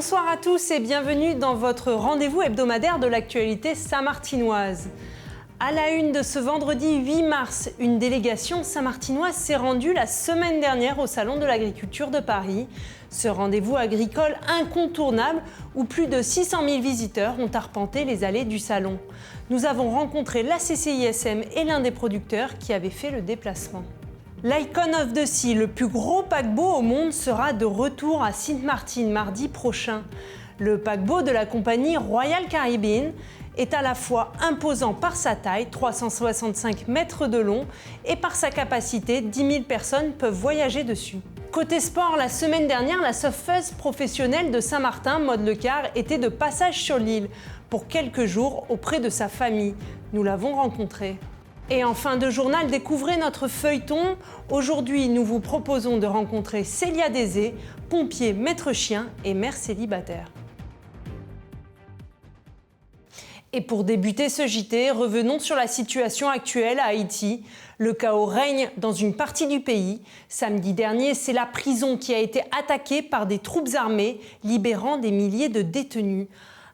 Bonsoir à tous et bienvenue dans votre rendez-vous hebdomadaire de l'actualité saint-martinoise. À la une de ce vendredi 8 mars, une délégation saint-martinoise s'est rendue la semaine dernière au Salon de l'Agriculture de Paris. Ce rendez-vous agricole incontournable où plus de 600 000 visiteurs ont arpenté les allées du salon. Nous avons rencontré la CCISM et l'un des producteurs qui avait fait le déplacement. L'Icon of the Sea, le plus gros paquebot au monde, sera de retour à Sint Maarten mardi prochain. Le paquebot de la compagnie Royal Caribbean est à la fois imposant par sa taille, 365 mètres de long, et par sa capacité, 10 000 personnes peuvent voyager dessus. Côté sport, la semaine dernière, la surfeuse professionnelle de Saint-Martin, Maude Lecard, était de passage sur l'île pour quelques jours auprès de sa famille. Nous l'avons rencontrée. Et en fin de journal, découvrez notre feuilleton. Aujourd'hui, nous vous proposons de rencontrer Célia Dézé, pompier, maître chien et mère célibataire. Et pour débuter ce JT, revenons sur la situation actuelle à Haïti. Le chaos règne dans une partie du pays. Samedi dernier, c'est la prison qui a été attaquée par des troupes armées, libérant des milliers de détenus.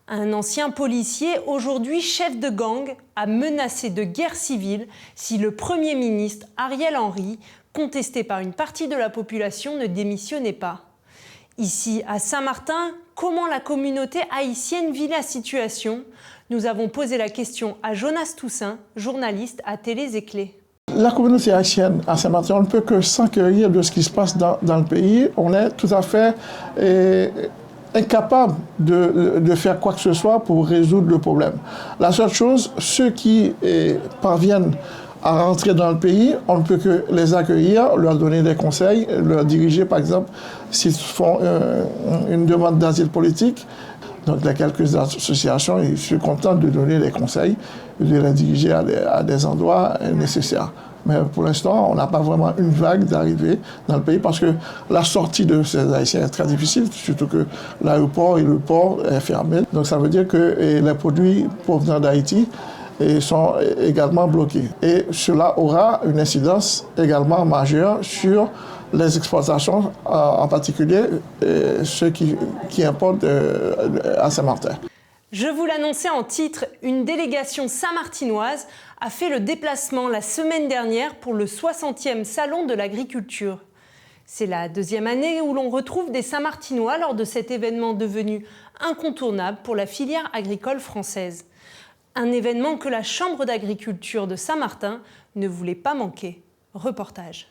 Un ancien policier, aujourd'hui chef de gang, a menacé de guerre civile si le Premier ministre Ariel Henry, contesté par une partie de la population, ne démissionnait pas. Ici, à Saint-Martin, comment la communauté haïtienne vit la situation ? Nous avons posé la question à Jonas Toussaint, journaliste à Télé Éclé. La communauté haïtienne à Saint-Martin, on ne peut que s'enquérir de ce qui se passe dans le pays. On est tout à fait incapable de faire quoi que ce soit pour résoudre le problème. La seule chose, ceux qui parviennent à rentrer dans le pays, on ne peut que les accueillir, leur donner des conseils, leur diriger, par exemple, s'ils font une demande d'asile politique. Donc, il y a quelques associations, je suis content de donner des conseils, de les diriger à des endroits nécessaires. Mais pour l'instant, on n'a pas vraiment une vague d'arrivée dans le pays parce que la sortie de ces Haïtiens est très difficile, surtout que l'aéroport et le port est fermé. Donc, ça veut dire que les produits provenant d'Haïti sont également bloqués. Et cela aura une incidence également majeure sur les exportations, en particulier ceux qui importent à Saint-Martin. Je vous l'annonçais en titre, une délégation saint-martinoise a fait le déplacement la semaine dernière pour le 60e Salon de l'Agriculture. C'est la deuxième année où l'on retrouve des Saint-Martinois lors de cet événement devenu incontournable pour la filière agricole française. Un événement que la Chambre d'agriculture de Saint-Martin ne voulait pas manquer. Reportage.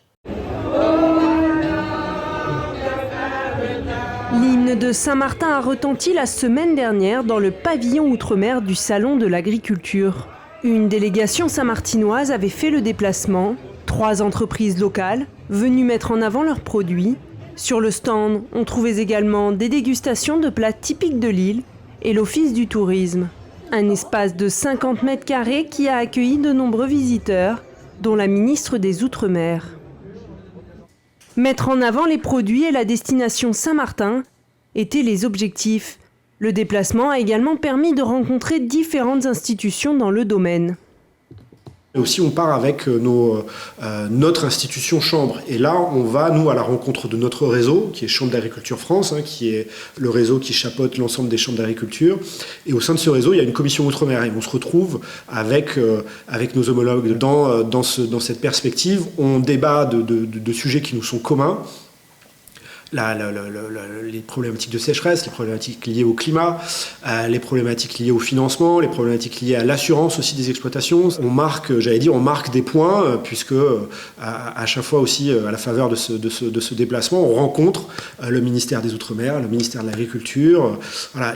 L'hymne de Saint-Martin a retenti la semaine dernière dans le pavillon outre-mer du Salon de l'Agriculture. Une délégation saint-martinoise avait fait le déplacement. 3 entreprises locales venues mettre en avant leurs produits. Sur le stand, on trouvait également des dégustations de plats typiques de l'île et l'Office du tourisme. Un espace de 50 mètres carrés qui a accueilli de nombreux visiteurs, dont la ministre des Outre-mer. Mettre en avant les produits et la destination Saint-Martin étaient les objectifs. Le déplacement a également permis de rencontrer différentes institutions dans le domaine. Et aussi, on part avec notre institution Chambre. Et là, on va, nous, à la rencontre de notre réseau, qui est Chambre d'Agriculture France, qui est le réseau qui chapeaute l'ensemble des chambres d'agriculture. Et au sein de ce réseau, il y a une commission Outre-mer. Et on se retrouve avec nos homologues dans cette perspective. On débat de sujets qui nous sont communs. Les problématiques de sécheresse, les problématiques liées au climat, les problématiques liées au financement, les problématiques liées à l'assurance aussi des exploitations. On marque des points, puisque à chaque fois aussi, à la faveur de ce déplacement, on rencontre le ministère des Outre-mer, le ministère de l'Agriculture,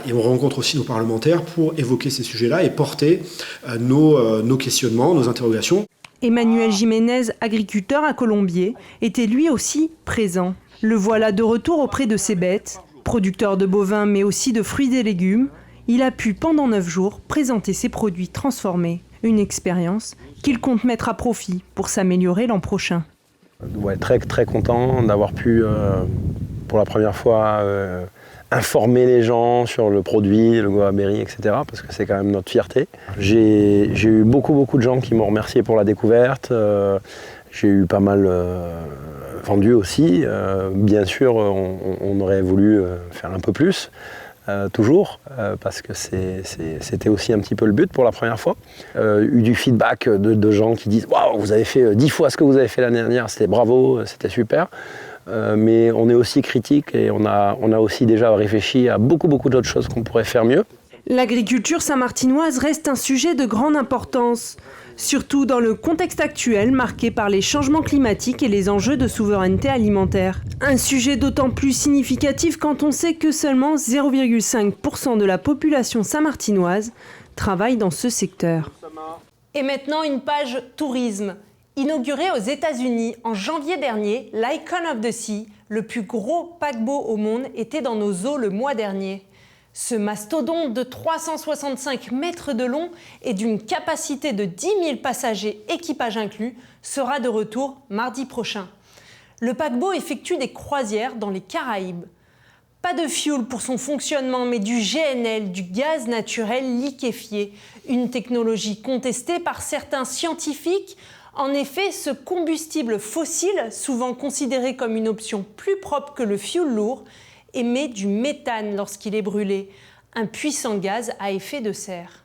et on rencontre aussi nos parlementaires pour évoquer ces sujets-là et porter nos questionnements, nos interrogations. Emmanuel Jiménez, agriculteur à Colombier, était lui aussi présent. Le voilà de retour auprès de ses bêtes. Producteur de bovins mais aussi de fruits et légumes, il a pu pendant 9 jours présenter ses produits transformés. Une expérience qu'il compte mettre à profit pour s'améliorer l'an prochain. Ouais, très, très content d'avoir pu, pour la première fois, informer les gens sur le produit, le guavaberry, etc. parce que c'est quand même notre fierté. J'ai eu beaucoup de gens qui m'ont remercié pour la découverte. J'ai eu pas mal vendu aussi. Bien sûr, on aurait voulu faire un peu plus. toujours, parce que c'était aussi un petit peu le but pour la première fois. Eu du feedback de gens qui disent « Waouh, vous avez fait 10 fois ce que vous avez fait l'année dernière, c'était bravo, c'était super ». Mais on est aussi critique et on a aussi déjà réfléchi à beaucoup d'autres choses qu'on pourrait faire mieux. L'agriculture saint-martinoise reste un sujet de grande importance, surtout dans le contexte actuel marqué par les changements climatiques et les enjeux de souveraineté alimentaire. Un sujet d'autant plus significatif quand on sait que seulement 0,5% de la population saint-martinoise travaille dans ce secteur. Et maintenant une page tourisme. Inauguré aux États-Unis en janvier dernier, l'Icon of the Sea, le plus gros paquebot au monde, était dans nos eaux le mois dernier. Ce mastodonte de 365 mètres de long et d'une capacité de 10 000 passagers, équipage inclus, sera de retour mardi prochain. Le paquebot effectue des croisières dans les Caraïbes. Pas de fioul pour son fonctionnement, mais du GNL, du gaz naturel liquéfié, une technologie contestée par certains scientifiques. En effet, ce combustible fossile, souvent considéré comme une option plus propre que le fioul lourd, émet du méthane lorsqu'il est brûlé, un puissant gaz à effet de serre.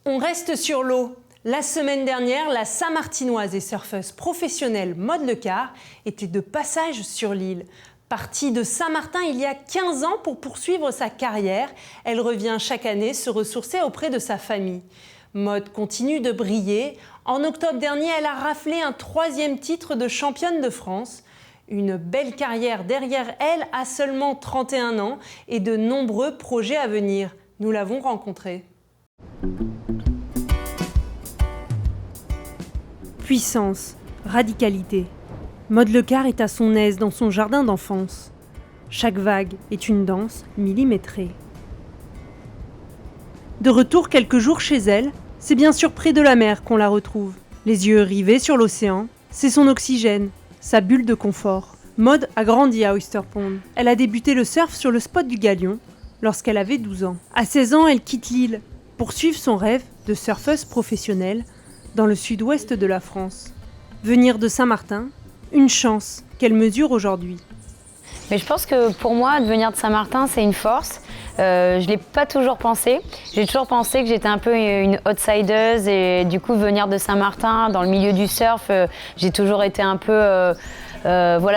On reste sur l'eau. La semaine dernière, la Saint-Martinoise et surfeuse professionnelle Maude Lecard était de passage sur l'île. Partie de Saint-Martin il y a 15 ans pour poursuivre sa carrière, elle revient chaque année se ressourcer auprès de sa famille. Maude continue de briller. En octobre dernier, elle a raflé un 3e titre de championne de France. Une belle carrière derrière elle à seulement 31 ans et de nombreux projets à venir. Nous l'avons rencontrée. Puissance, radicalité. Maude Lecard est à son aise dans son jardin d'enfance. Chaque vague est une danse millimétrée. De retour quelques jours chez elle, c'est bien sûr près de la mer qu'on la retrouve. Les yeux rivés sur l'océan, c'est son oxygène, sa bulle de confort. Maude a grandi à Oyster Pond. Elle a débuté le surf sur le spot du Galion lorsqu'elle avait 12 ans. À 16 ans, elle quitte l'île pour suivre son rêve de surfeuse professionnelle dans le sud-ouest de la France. Venir de Saint-Martin, une chance qu'elle mesure aujourd'hui. Mais je pense que pour moi, devenir de Saint-Martin, c'est une force. Je ne l'ai pas toujours pensé. J'ai toujours pensé que j'étais un peu une outsider et du coup, venir de Saint-Martin, dans le milieu du surf, j'ai toujours été un peu...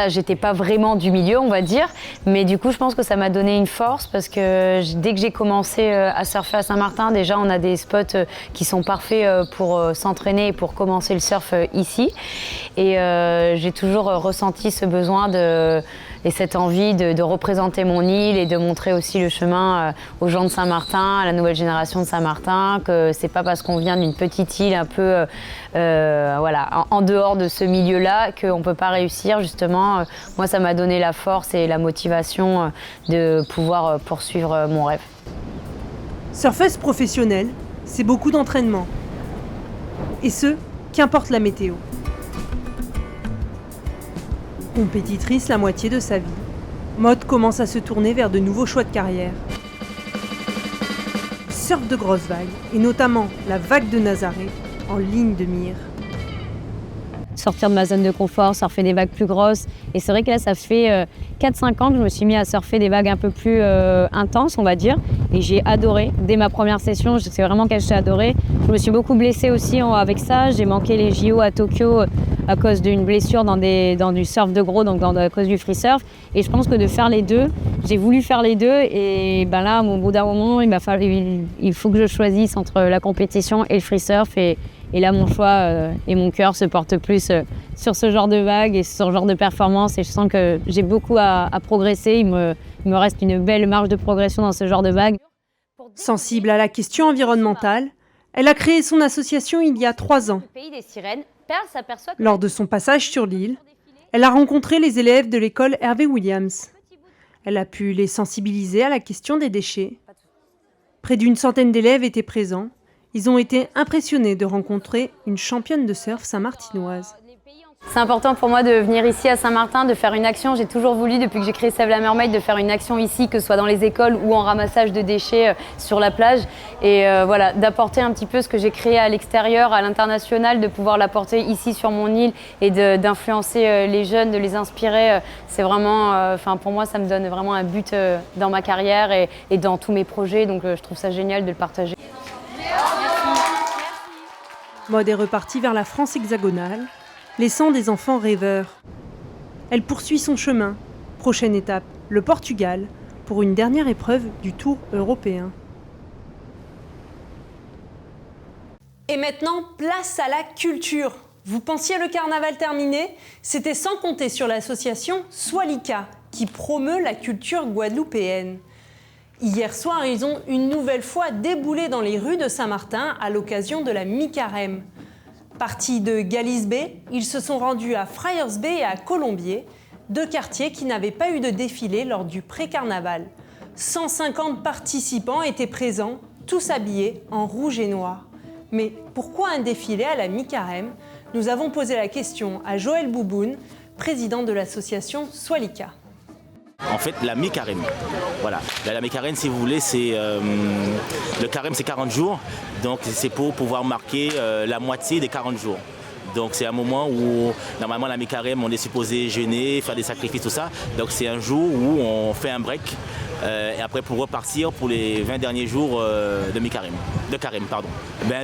j'étais pas vraiment du milieu, on va dire. Mais du coup, je pense que ça m'a donné une force parce que dès que j'ai commencé à surfer à Saint-Martin, déjà, on a des spots qui sont parfaits pour s'entraîner et pour commencer le surf ici. Et j'ai toujours ressenti ce besoin et cette envie de représenter mon île et de montrer aussi le chemin aux gens de Saint-Martin, à la nouvelle génération de Saint-Martin, que c'est pas parce qu'on vient d'une petite île un peu en dehors de ce milieu-là qu'on peut pas réussir. Justement, moi, ça m'a donné la force et la motivation de pouvoir poursuivre mon rêve. Surfeuse professionnelle, c'est beaucoup d'entraînement. Et ce, qu'importe la météo. Compétitrice la moitié de sa vie, Maude commence à se tourner vers de nouveaux choix de carrière. Surf de grosses vagues, et notamment la vague de Nazaré, en ligne de mire. Sortir de ma zone de confort, surfer des vagues plus grosses. Et c'est vrai que là, ça fait 4-5 ans que je me suis mis à surfer des vagues un peu plus intenses, on va dire. Et j'ai adoré. Dès ma première session, c'est vraiment que j'ai adoré. Je me suis beaucoup blessée aussi avec ça. J'ai manqué les JO à Tokyo à cause d'une blessure dans du surf de gros, donc à cause du free surf. Et je pense que de faire les deux, j'ai voulu faire les deux. Et ben là, au bout d'un moment, il faut que je choisisse entre la compétition et le free surf. Et là, mon choix et mon cœur se portent plus sur ce genre de vagues et sur ce genre de performance. Et je sens que j'ai beaucoup à progresser. Il me reste une belle marge de progression dans ce genre de vagues. Sensible à la question environnementale, elle a créé son association il y a 3 ans. Lors de son passage sur l'île, elle a rencontré les élèves de l'école Hervé Williams. Elle a pu les sensibiliser à la question des déchets. Près d'une centaine d'élèves étaient présents. Ils ont été impressionnés de rencontrer une championne de surf saint-martinoise. C'est important pour moi de venir ici à Saint-Martin, de faire une action. J'ai toujours voulu, depuis que j'ai créé Save la Mermaid, de faire une action ici, que ce soit dans les écoles ou en ramassage de déchets sur la plage. Et voilà, d'apporter un petit peu ce que j'ai créé à l'extérieur, à l'international, de pouvoir l'apporter ici sur mon île et d'influencer les jeunes, de les inspirer. C'est vraiment, pour moi, ça me donne vraiment un but dans ma carrière et dans tous mes projets. Donc je trouve ça génial de le partager. Maud est repartie vers la France hexagonale, laissant des enfants rêveurs. Elle poursuit son chemin. Prochaine étape, le Portugal, pour une dernière épreuve du Tour européen. Et maintenant, place à la culture. Vous pensiez le carnaval terminé? C'était sans compter sur l'association Swalika, qui promeut la culture guadeloupéenne. Hier soir, ils ont une nouvelle fois déboulé dans les rues de Saint-Martin à l'occasion de la mi-carême. Partis de Galice Bay, ils se sont rendus à Friars Bay et à Colombier, deux quartiers qui n'avaient pas eu de défilé lors du pré-carnaval. 150 participants étaient présents, tous habillés en rouge et noir. Mais pourquoi un défilé à la mi-carême? Nous avons posé la question à Joël Bouboun, président de l'association Swalika. En fait, la mi-carême. Voilà. La mi-carême, si vous voulez, c'est le carême, c'est 40 jours. Donc, c'est pour pouvoir marquer la moitié des 40 jours. Donc, c'est un moment où, normalement, la mi-carême, on est supposé jeûner, faire des sacrifices, tout ça. Donc, c'est un jour où on fait un break. Et après, pour repartir pour les 20 derniers jours de carême.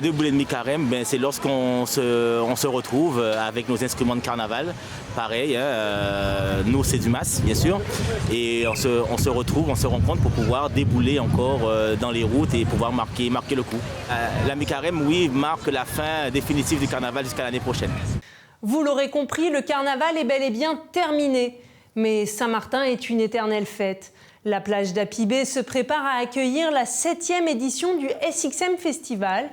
Deux boulets de mi-carême, c'est lorsqu'on se retrouve avec nos instruments de carnaval. Pareil, nous c'est du mas, bien sûr. Et on se retrouve, on se rencontre pour pouvoir débouler encore dans les routes et pouvoir marquer le coup. La mi-carême, oui, marque la fin définitive du carnaval jusqu'à l'année prochaine. Vous l'aurez compris, le carnaval est bel et bien terminé. Mais Saint-Martin est une éternelle fête. La plage d'Apibé se prépare à accueillir la 7e édition du SXM Festival.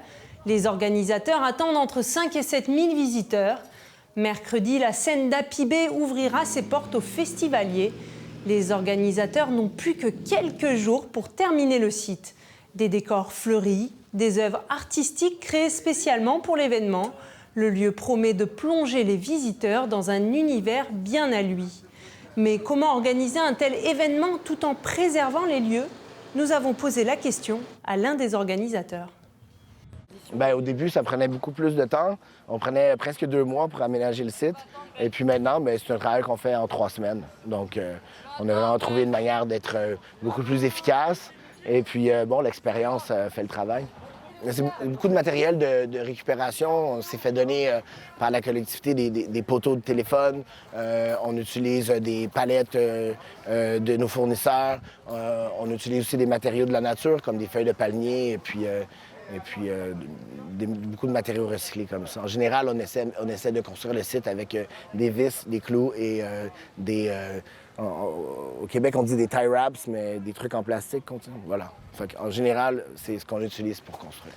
Les organisateurs attendent entre 5 et 7 000 visiteurs. Mercredi, la scène d'Apibé ouvrira ses portes aux festivaliers. Les organisateurs n'ont plus que quelques jours pour terminer le site. Des décors fleuris, des œuvres artistiques créées spécialement pour l'événement. Le lieu promet de plonger les visiteurs dans un univers bien à lui. Mais comment organiser un tel événement tout en préservant les lieux? Nous avons posé la question à l'un des organisateurs. Au début, ça prenait beaucoup plus de temps. On prenait presque 2 mois pour aménager le site. Et puis maintenant, c'est un travail qu'on fait en 3 semaines. Donc, on a vraiment trouvé une manière d'être beaucoup plus efficace. Et puis, l'expérience fait le travail. C'est beaucoup de matériel de récupération. On s'est fait donner par la collectivité des poteaux de téléphone. On utilise des palettes de nos fournisseurs. On utilise aussi des matériaux de la nature, comme des feuilles de palmier et puis beaucoup de matériaux recyclés comme ça. En général, on essaie de construire le site avec des vis, des clous et au Québec, on dit des tie wraps, mais des trucs en plastique. Voilà. En général, c'est ce qu'on utilise pour construire.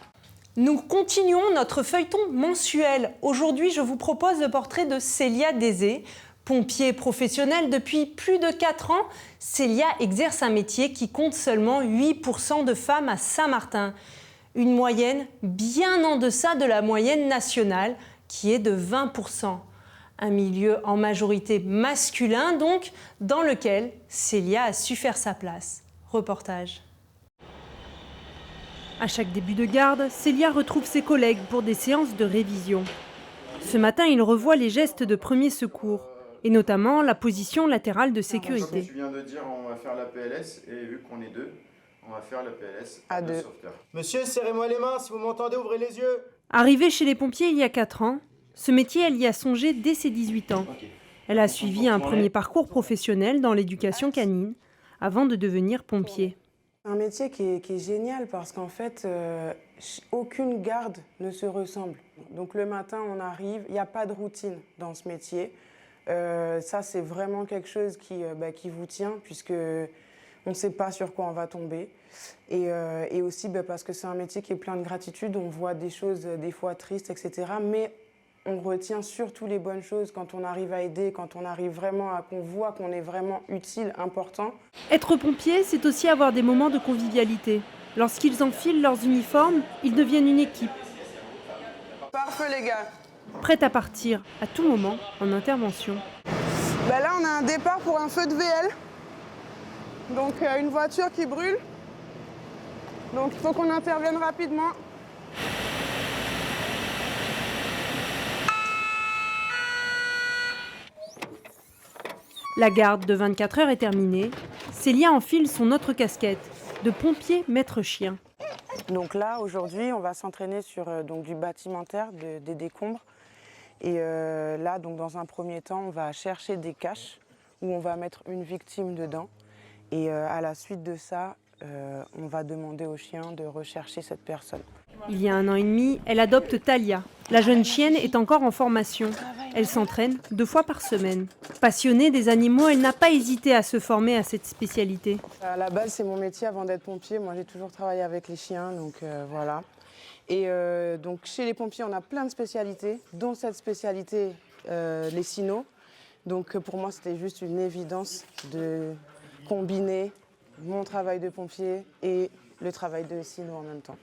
Nous continuons notre feuilleton mensuel. Aujourd'hui, je vous propose le portrait de Célia Dézé. Pompier professionnelle depuis plus de 4 ans, Célia exerce un métier qui compte seulement 8% de femmes à Saint-Martin. Une moyenne bien en deçà de la moyenne nationale, qui est de 20%. Un milieu en majorité masculin, donc, dans lequel Célia a su faire sa place. Reportage. À chaque début de garde, Célia retrouve ses collègues pour des séances de révision. Ce matin, il revoit les gestes de premier secours, et notamment la position latérale de sécurité. Tu viens de dire on va faire la PLS, et vu qu'on est 2, on va faire la PLS à 2 sauveteurs. Monsieur, serrez-moi les mains, si vous m'entendez, ouvrez les yeux. Arrivée chez les pompiers il y a 4 ans, ce métier, elle y a songé dès ses 18 ans. Elle a suivi un premier parcours professionnel dans l'éducation canine avant de devenir pompier. Un métier qui est génial parce qu'en fait, aucune garde ne se ressemble. Donc le matin, on arrive, il n'y a pas de routine dans ce métier. Ça, c'est vraiment quelque chose qui vous tient puisque on ne sait pas sur quoi on va tomber. Et aussi parce que c'est un métier qui est plein de gratitude. On voit des choses des fois tristes, etc. Mais on retient surtout les bonnes choses quand on arrive à aider, quand on arrive vraiment qu'on voit qu'on est vraiment utile, important. Être pompier, c'est aussi avoir des moments de convivialité. Lorsqu'ils enfilent leurs uniformes, ils deviennent une équipe. Parfait les gars. prête à partir à tout moment en intervention. Ben là, on a un départ pour un feu de VL. Donc une voiture qui brûle. Donc il faut qu'on intervienne rapidement. La garde de 24 heures est terminée. Célia enfile son autre casquette de pompier maître chien. Donc là, aujourd'hui, on va s'entraîner sur du bâtimentaire, des décombres. Et là, donc, dans un premier temps, on va chercher des caches où on va mettre une victime dedans. Et à la suite de ça, on va demander au chien de rechercher cette personne. Il y a 1 an et demi, elle adopte Talia. La jeune chienne est encore en formation. Elle s'entraîne 2 fois par semaine. Passionnée des animaux, elle n'a pas hésité à se former à cette spécialité. À la base, c'est mon métier avant d'être pompier. Moi, j'ai toujours travaillé avec les chiens, donc voilà. Et donc, chez les pompiers, on a plein de spécialités, dont cette spécialité, les cynos. Donc, pour moi, c'était juste une évidence de combiner mon travail de pompier et le travail de cyno en même temps.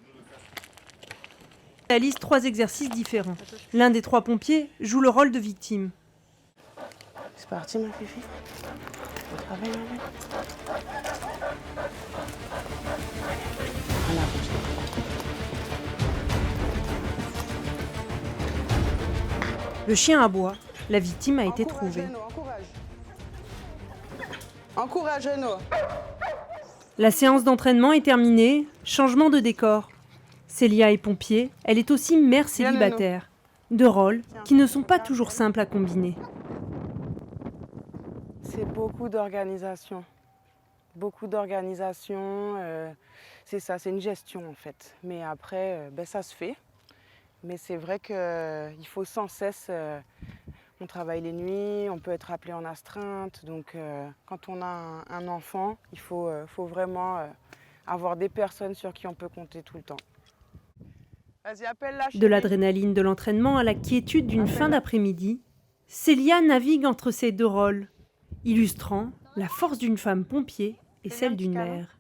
Elle réalise 3 exercices différents. L'un des 3 pompiers joue le rôle de victime. C'est parti, ma fifi. On travaille, Le chien aboie. La victime a été trouvée. Encourage, Renaud. La séance d'entraînement est terminée. Changement de décor. Célia est pompier, elle est aussi mère célibataire. 2 rôles qui ne sont pas toujours simples à combiner. C'est beaucoup d'organisation. Beaucoup d'organisation. C'est ça, c'est une gestion en fait. Mais après, ça se fait. Mais c'est vrai qu'il faut sans cesse... on travaille les nuits, on peut être appelé en astreinte. Donc quand on a un enfant, il faut vraiment avoir des personnes sur qui on peut compter tout le temps. De l'adrénaline de l'entraînement à la quiétude d'une fin d'après-midi, Célia navigue entre ces 2 rôles, illustrant la force d'une femme pompier et celle d'une mère.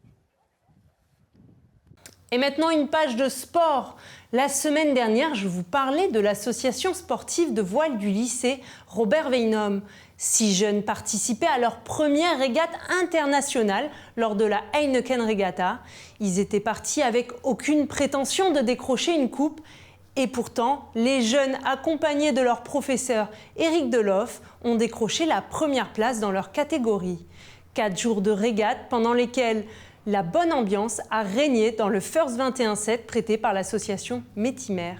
Et maintenant, une page de sport. La semaine dernière, je vous parlais de l'association sportive de voile du lycée Robert Weinhomme. 6 jeunes participaient à leur première régate internationale lors de la Heineken Regatta. Ils étaient partis avec aucune prétention de décrocher une coupe. Et pourtant, les jeunes, accompagnés de leur professeur Éric Deloff, ont décroché la première place dans leur catégorie. 4 jours de régate pendant lesquels la bonne ambiance a régné dans le First 21-7 prêté par l'association Métimer.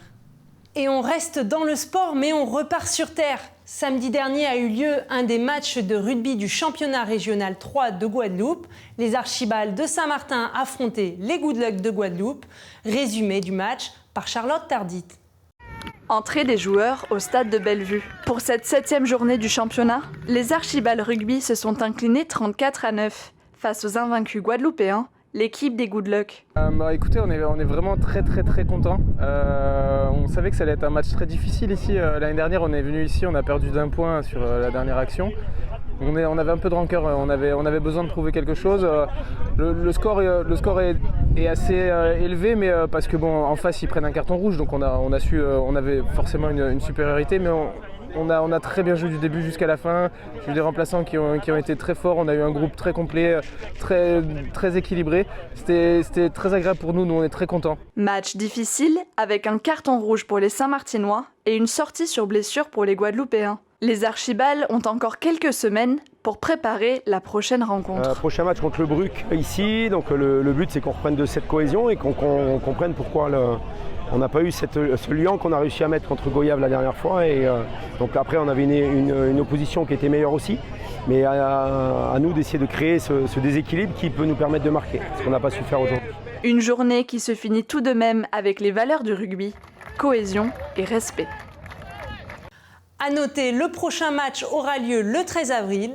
Et on reste dans le sport, mais on repart sur terre. Samedi dernier a eu lieu un des matchs de rugby du championnat régional 3 de Guadeloupe. Les Archibald de Saint-Martin affrontaient les Good Luck de Guadeloupe. Résumé du match par Charlotte Tardit. Entrée des joueurs au stade de Bellevue. Pour cette 7e journée du championnat, les Archibald Rugby se sont inclinés 34-9 face aux invaincus guadeloupéens, l'équipe des Good Luck. Écoutez, on est vraiment très contents. On savait que ça allait être un match très difficile ici. L'année dernière, on est venu ici, on a perdu d'1 point sur la dernière action. On avait un peu de rancœur, on avait besoin de prouver quelque chose. Le score est assez élevé, mais parce que en face ils prennent un carton rouge, donc on avait forcément une supériorité, mais on a très bien joué du début jusqu'à la fin. J'ai eu des remplaçants qui ont été très forts. On a eu un groupe très complet, très équilibré. C'était très agréable pour nous on est très contents. Match difficile avec un carton rouge pour les Saint-Martinois et une sortie sur blessure pour les Guadeloupéens. Les Archibald ont encore quelques semaines pour préparer la prochaine rencontre. Prochain match contre le Bruc ici. Donc le but c'est qu'on reprenne de cette cohésion et qu'on comprenne pourquoi on n'a pas eu ce lien qu'on a réussi à mettre contre Goyave la dernière fois. Et donc après on avait une opposition qui était meilleure aussi. Mais à nous d'essayer de créer ce déséquilibre qui peut nous permettre de marquer, ce qu'on n'a pas su faire aujourd'hui. Une journée qui se finit tout de même avec les valeurs du rugby, cohésion et respect. À noter, le prochain match aura lieu le 13 avril.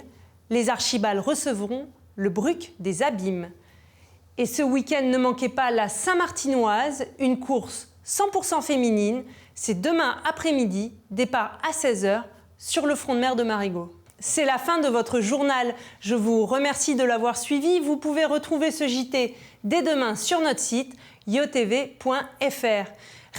Les Archibald recevront le Bruc des Abîmes. Et ce week-end, ne manquez pas la Saint-Martinoise, une course 100% féminine. C'est demain après-midi, départ à 16h sur le front de mer de Marigot. C'est la fin de votre journal. Je vous remercie de l'avoir suivi. Vous pouvez retrouver ce JT dès demain sur notre site yotv.fr.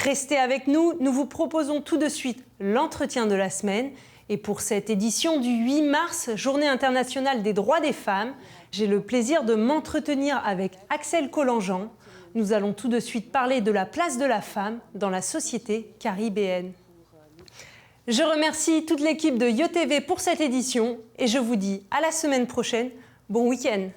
Restez avec nous, nous vous proposons tout de suite l'entretien de la semaine. Et pour cette édition du 8 mars, Journée internationale des droits des femmes, j'ai le plaisir de m'entretenir avec Axel Collangean. Nous allons tout de suite parler de la place de la femme dans la société caribéenne. Je remercie toute l'équipe de YoTV pour cette édition et je vous dis à la semaine prochaine. Bon week-end.